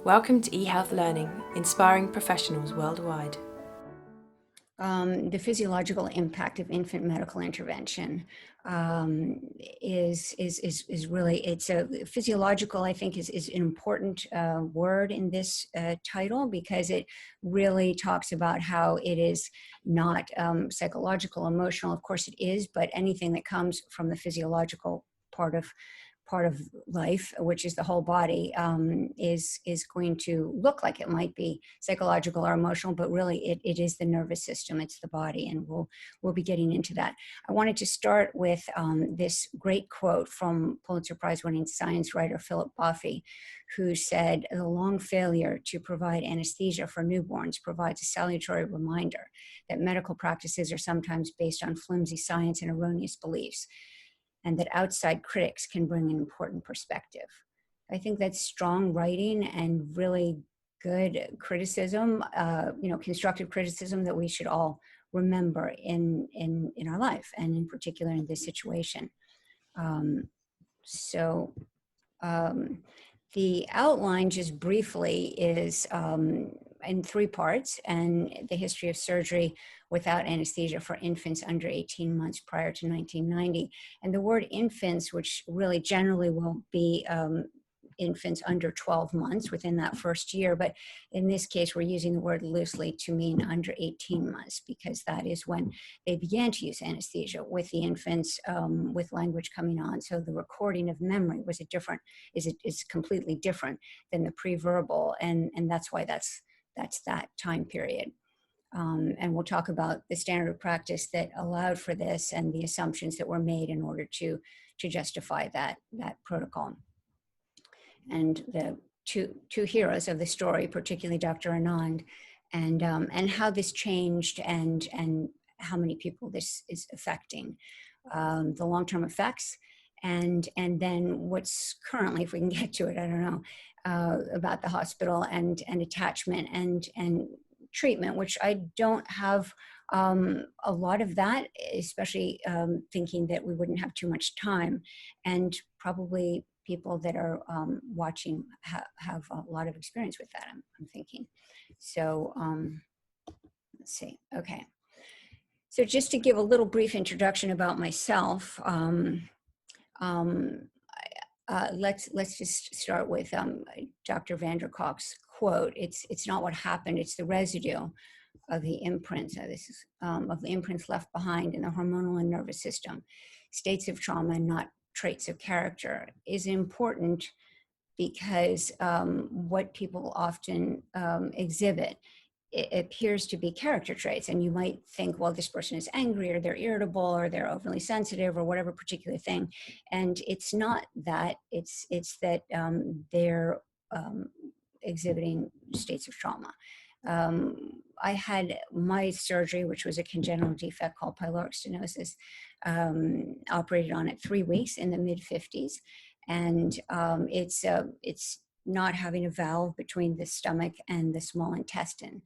Welcome to eHealth Learning, inspiring professionals worldwide. The physiological impact of infant medical intervention is really, it's a physiological, I think is an important word in this title, because it really talks about how it is not psychological, emotional. Of course it is, but anything that comes from the physiological part of life, which is the whole body, is going to look like it might be psychological or emotional, but really it is the nervous system, it's the body, and we'll be getting into that. I wanted to start with this great quote from Pulitzer Prize-winning science writer Philip Boffey, who said, "The long failure to provide anesthesia for newborns provides a salutary reminder that medical practices are sometimes based on flimsy science and erroneous beliefs, and that outside critics can bring an important perspective." I think that's strong writing and really good criticism, constructive criticism that we should all remember in our life, and in particular in this situation. Um, so um, the outline, just briefly, is in three parts, and the history of surgery without anesthesia for infants under 18 months prior to 1990. And the word infants, which really generally will be infants under 12 months within that first year, but in this case we're using the word loosely to mean under 18 months, because that is when they began to use anesthesia with the infants, with language coming on. So the recording of memory was is completely different than the pre-verbal, and that's why that's that time period. And we'll talk about the standard of practice that allowed for this and the assumptions that were made in order to justify that protocol. And the two heroes of the story, particularly Dr. Anand, and how this changed, and how many people this is affecting, the long-term effects, and then what's currently, if we can get to it, I don't know, about the hospital and attachment and treatment, which I don't have a lot of that, especially thinking that we wouldn't have too much time, and probably people that are watching have a lot of experience with that, I'm thinking. So let's see. Okay. So just to give a little brief introduction about myself, let's just start with Dr. Vanderkolk's quote. It's not what happened, it's the residue of the imprints. Of the imprints left behind in the hormonal and nervous system. States of trauma, not traits of character, is important, because what people often exhibit, it appears to be character traits, and you might think, well, this person is angry, or they're irritable, or they're overly sensitive, or whatever particular thing, and it's not that. It's that they're exhibiting states of trauma. I had my surgery, which was a congenital defect called pyloric stenosis, operated on at 3 weeks in the mid-50s, and it's not having a valve between the stomach and the small intestine.